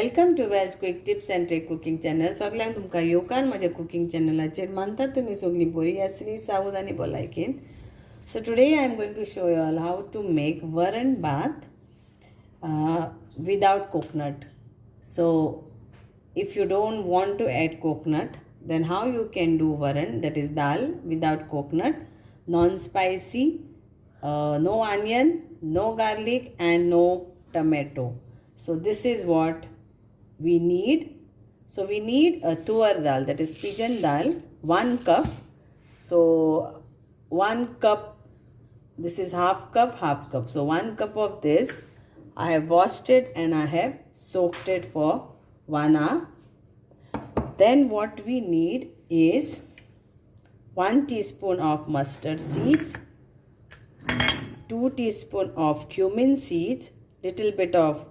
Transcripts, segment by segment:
Welcome to Wells quick tips and trick cooking channel. सगळ्यांक तुमकां येवकार म्हज्या कुकिंग चॅनलाचेर. मानतात तुमी सगळीं बरी आसतली, सावध आनी भलायकेन. So today I am going to show you all how to make varan bhat without coconut. So if you don't want to add coconut, then how you can do varan, that is dal without coconut, non-spicy, no onion, no garlic and no tomato. So this is what we need. So we need a tuar dal, that is pigeon dal, 1 cup. So 1 cup, this is half cup. So 1 cup of this I have washed it and I have soaked it for 1 hour. Then what we need is 1 teaspoon of mustard seeds, 2 teaspoon of cumin seeds, little bit of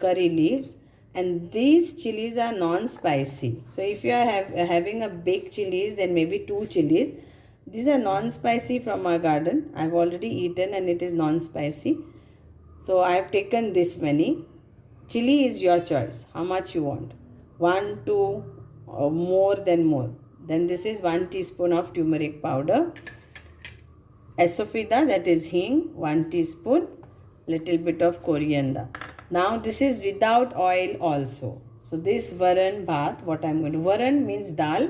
curry leaves, and these chilies are non-spicy. So if you are having a big chilies, then maybe 2 chilies. These are non-spicy from our garden. I've already eaten and it is non-spicy. So I have taken this many. Chili is your choice, how much you want. 1, 2 or more than more. Then this is 1 teaspoon of turmeric powder. Asafoetida, that is hing, 1 teaspoon. Little bit of coriander. Now this is without oil also. So this Varan Bhat, what I am going to, Varan means dal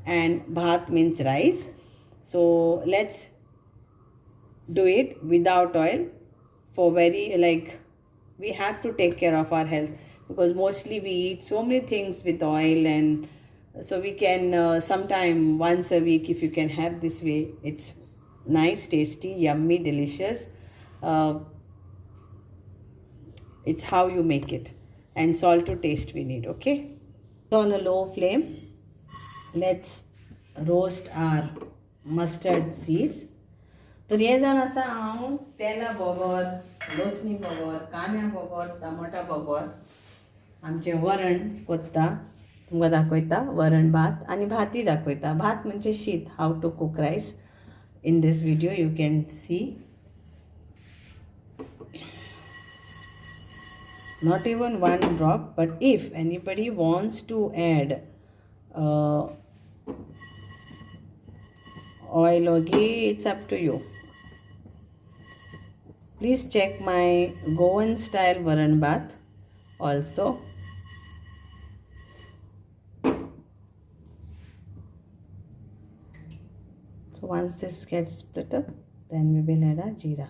and Bhat means rice. So let's do it without oil. For very, like, we have to take care of our health, because mostly we eat so many things with oil, and so we can sometime once a week, if you can have this way, it's nice, tasty, yummy, delicious. It's how you make it. And salt to taste we need. Okay, so on a low flame, let's roast our mustard seeds. तर हे जाण आसा हांव तेला बगर, लसणी बगर, कांद्या बगर, टमाटा बगर आमचें वरण कोत्ता, तुमकां दाखयता वरण भात, आनी भाती दाखयता. भात म्हणजे शीत, हाव टू कूक rice. In this video you can see. Not even 1 drop, but if anybody wants to add oil or ghee, it's up to you. Please check my Goan style Varan Bhat also. So once this gets split up, then we will add a jeera.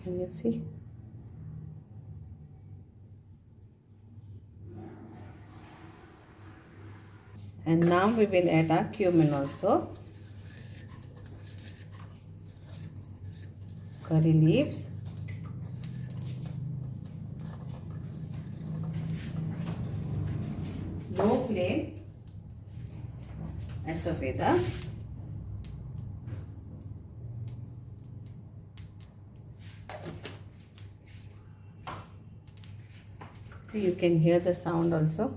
Can you see? And now we will add our cumin also, curry leaves, low flame, asafoetida, see, you can hear the sound also.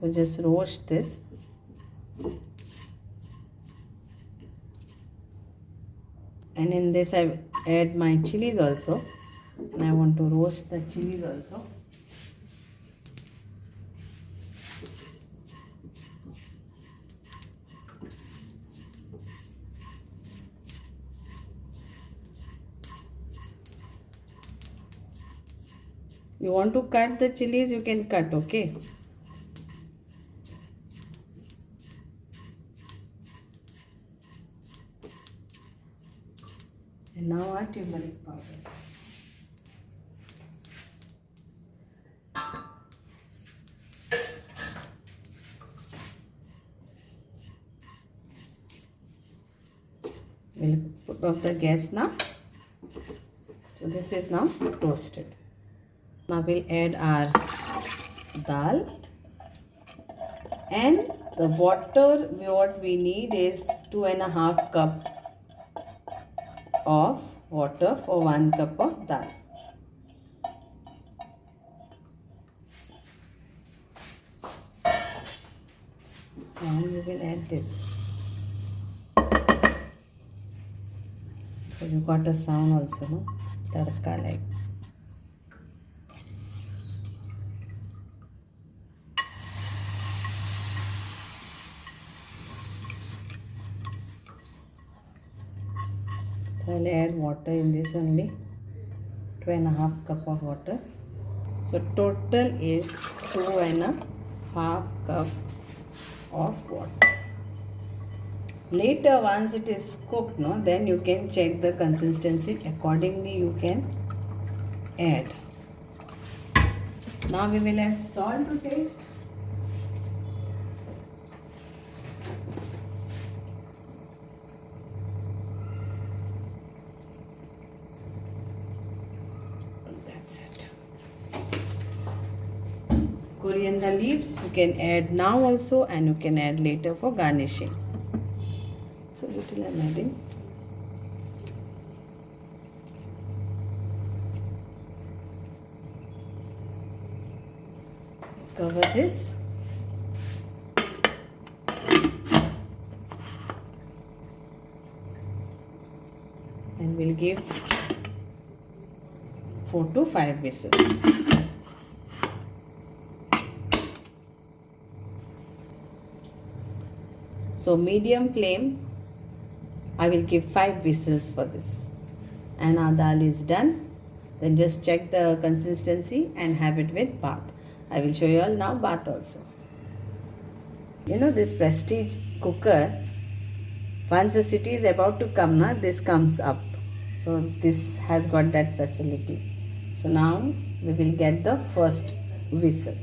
So just roast this. And in this I add my chilies also. And I want to roast the chilies also. You want to cut the chilies, you can cut, okay? And now our turmeric powder. We'll put off the gas now. So this is now roasted. Now we'll add our dal, and the water what we need is 2.5 cup of water for 1 cup of dal. and we will add this. So you got a sound also, no? Tadka like. So I'll add water in this only. 2.5 cup of water. So total is 2.5 cup of water. Later, once it is cooked, no, then you can check the consistency. Accordingly, you can add. Now we will add salt to taste. That's it. Coriander leaves you can add now also, and you can add later for garnishing. So little I'm adding. Cover this. And we'll give 4 to 5 whistles. So medium flame, I will give 5 whistles for this. And our dal is done. Then just check the consistency and have it with bhat. I will show you all now bhat also. You know this prestige cooker, once the city is about to come, this comes up. So this has got that facility. So now we will get the first whistle.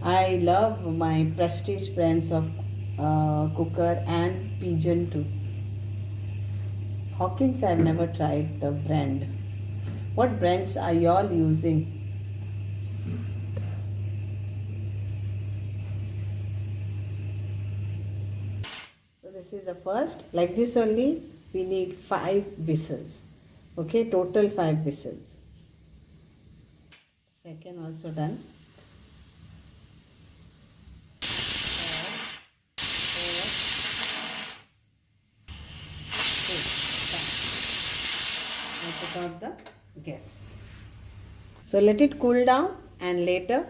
I love my prestige brands of cooker and pigeon too. Hawkins, I have never tried the brand. What brands are you all using? So this is the first. Like this only, we need 5 whistles. Okay, total 5 whistles. Second also done. Put out the gas. So let it cool down, and later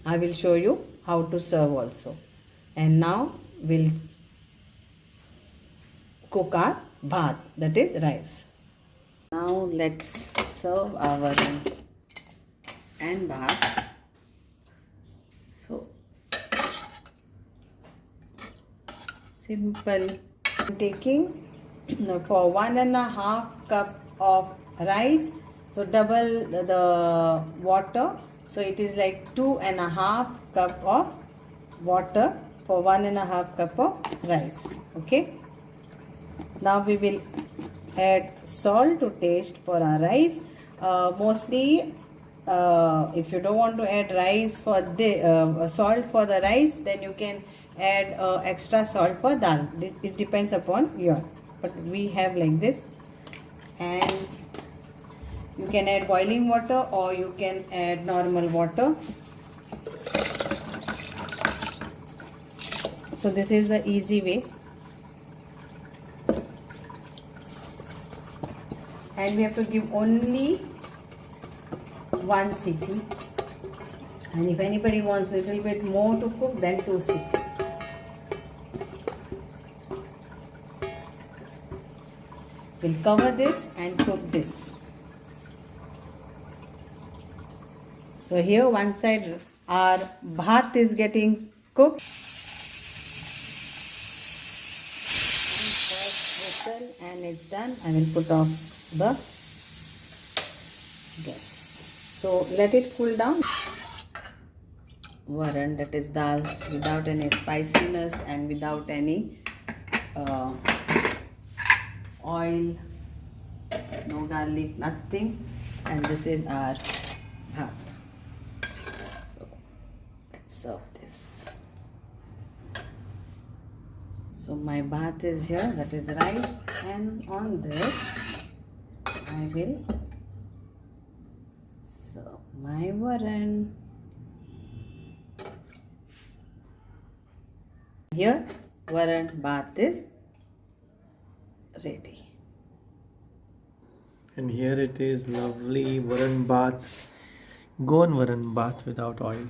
I will show you how to serve also. And now we'll cook our bhat, that is rice. Now let's serve our varan and bhat. So simple. I'm taking for 1.5 cup of rice, so double the water, so it is like 2.5 cup of water for 1.5 cup of rice. Okay, now we will add salt to taste for our rice. Mostly if you don't want to add rice for the salt for the rice, then you can add extra salt for dal. It depends upon your, but we have like this. And you can add boiling water or you can add normal water. So this is the easy way. And we have to give only 1 seeti. And if anybody wants a little bit more to cook, then 2 seeti. We'll cover this and cook this. So here one side our bhat is getting cooked. And first whistle and it's done. I will put off the gas. So let it cool down. Varan, that is dal, without any spiciness and without any oil, no garlic, nothing. And this is our bhat. So let's serve this. So my bhat is here, that is rice, and on this I will serve my varan. Here Varan Bhat is ready. And here it is, lovely Varan Bhat, Goan Varan Bhat without oil.